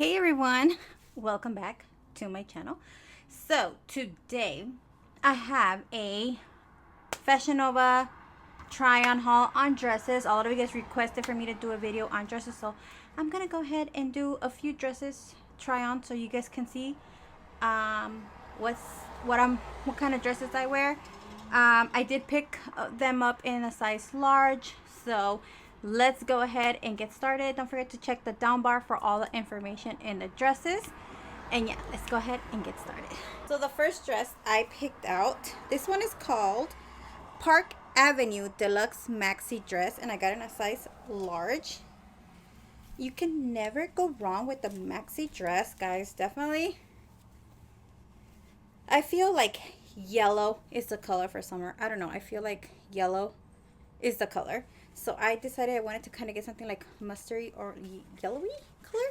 Hey everyone, welcome back to my channel. So today I have a FashionNova try on haul on dresses. A lot of you guys requested for me to do a video on dresses, so I'm gonna go ahead and do a few dresses try on so you guys can see what kind of dresses I wear. I did pick them up in a size large, so let's go ahead and get started. Don't forget to check the down bar for all the information in the dresses. And yeah, let's go ahead and get started. So the first dress I picked out, this one is called Park Avenue Deluxe Maxi Dress, and I got it in a size large. You can never go wrong with the maxi dress, guys. Definitely. I feel like yellow is the color for summer. I don't know. I feel like yellow is the color. So I decided I wanted to kind of get something like mustardy or yellowy color.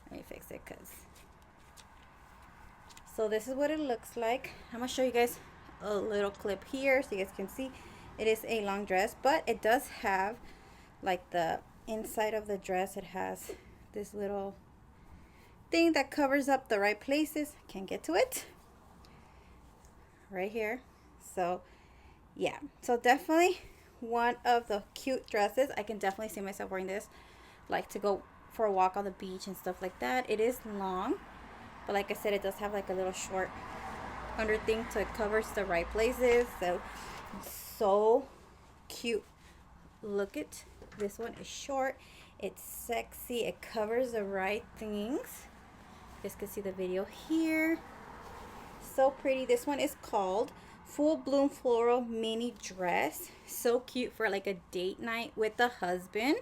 Let me fix it so this is what it looks like. I'm going to show you guys a little clip here so you guys can see. It is a long dress, but it does have like the inside of the dress. It has this little thing that covers up the right places. Can't get to it. Right here. So yeah, so definitely one of the cute dresses. I can definitely see myself wearing this, like to go for a walk on the beach and stuff like that. It is long, but like I said, it does have like a little short under thing, so it covers the right places. So cute. Look at this one. Is short, it's sexy, it covers the right things. You guys can see the video here. So pretty. This one is called Full Bloom Floral Mini Dress. So cute for like a date night with the husband.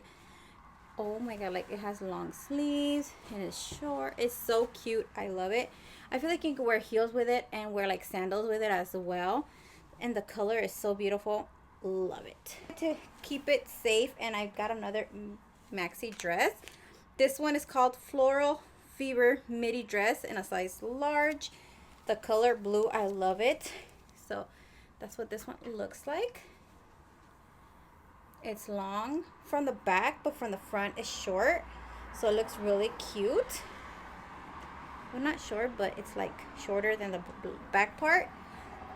Oh my god, like it has long sleeves and it's short. It's so cute. I love it. I feel like you can wear heels with it and wear like sandals with it as well. And the color is so beautiful. Love it. To keep it safe, and I've got another maxi dress. This one is called Floral Fever Midi Dress in a size large. The color blue, I love it. So that's what this one looks like. It's long from the back, but from the front it's short, so it looks really cute. Well, not short, but it's like shorter than the back part.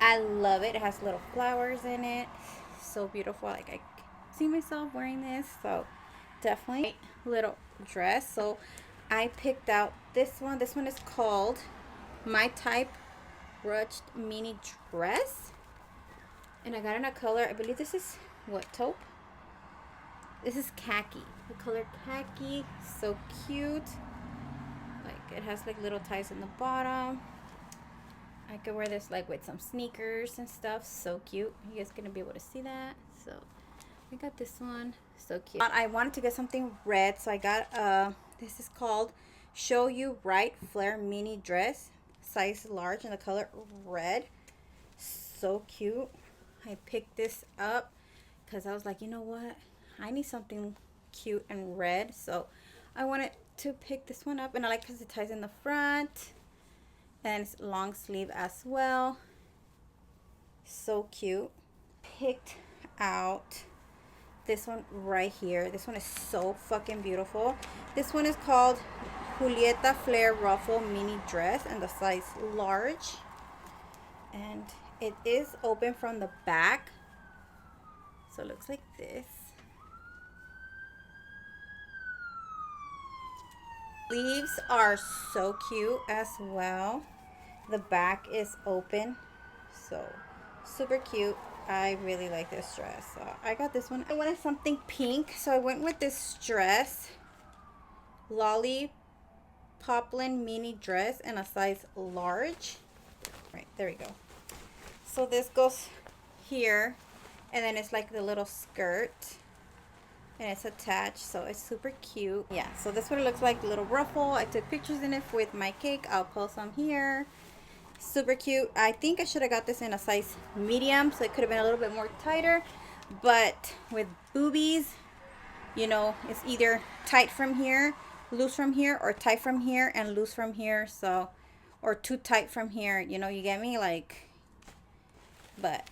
I love it. It has little flowers in it. So beautiful. Like I see myself wearing this. So definitely little dress. So I picked out this one. This one is called My Type Ruched Mini Dress, and I got in a color, I believe this is what, taupe? This is khaki. The color khaki. So cute. Like it has like little ties in the bottom. I could wear this like with some sneakers and stuff. So cute. You guys gonna be able to see that. So I got this one. So cute. I wanted to get something red, so I got this is called Show You Right Flare Mini Dress, size large, in the color red. So cute. I picked this up because I was like, you know what, I need something cute and red, so I wanted to pick this one up. And I like because it ties in the front and it's long sleeve as well. So cute. Picked out this one right here. This one is so fucking beautiful. This one is called Juliet Flare Ruffle Mini Dress in the size large, and it is open from the back, so it looks like this. Sleeves are so cute as well. The back is open, so super cute. I really like this dress, so I got this one. I wanted something pink, so I went with this dress, Lollv Poplin Mini Dress in a size large. Right, there we go. So this goes here, and then it's like the little skirt, and it's attached, so it's super cute. Yeah, so that's what it looks like. Little ruffle. I took pictures in it with my cake. I'll post some here. Super cute. I think I should have got this in a size medium, so it could have been a little bit more tighter, but with boobies, you know, it's either tight from here, loose from here, or tight from here and loose from here. So, or too tight from here, you know, you get me? Like, but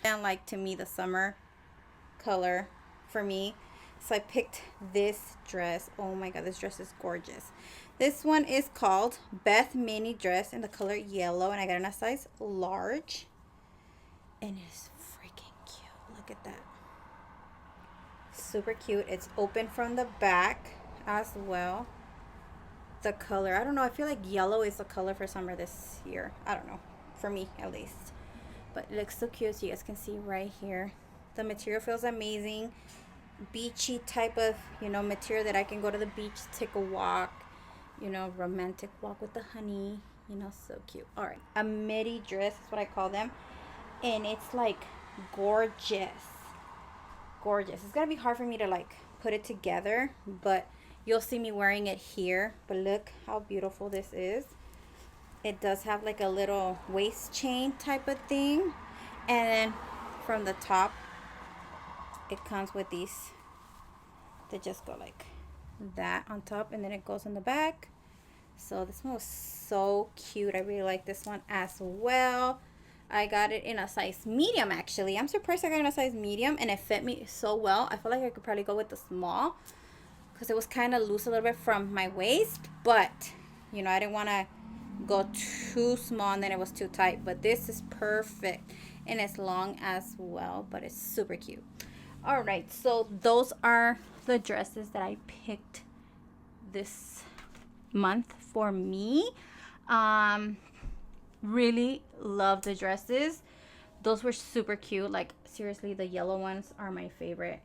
and like, to me, the summer color for me, So I picked this dress. Oh my god, this dress is gorgeous. This one is called Beth Mini Dress in the color yellow, and I got it in a size large. And it's freaking cute. Look at that. Super cute. It's open from the back as well. The color, I don't know, I feel like yellow is the color for summer this year. I don't know, for me at least. But it looks so cute. So you guys can see right here. The material feels amazing. Beachy type of, you know, material that I can go to the beach, take a walk, you know, romantic walk with the honey, you know, so cute. All right, a midi dress is what I call them, and it's like gorgeous. It's gonna be hard for me to like put it together, but you'll see me wearing it here. But look how beautiful this is. It does have like a little waist chain type of thing, and then from the top it comes with these that just go like that on top, and then it goes in the back. So this one was so cute. I really like this one as well. I got it in a size medium, actually. I'm surprised I got it in a size medium, and it fit me so well. I feel like I could probably go with the small because it was kind of loose a little bit from my waist, but you know, I didn't want to go too small and then it was too tight. But this is perfect, and it's long as well, but it's super cute. All right, so those are the dresses that I picked this month for me. Really love the dresses. Those were super cute. Like seriously, the yellow ones are my favorite.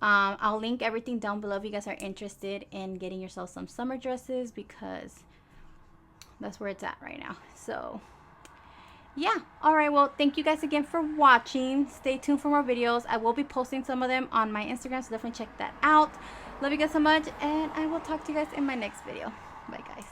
I'll link everything down below if you guys are interested in getting yourself some summer dresses, because that's where it's at right now. So yeah, all right, well, thank you guys again for watching. Stay tuned for more videos. I will be posting some of them on my Instagram, so definitely check that out. Love you guys so much, and I will talk to you guys in my next video. Bye guys.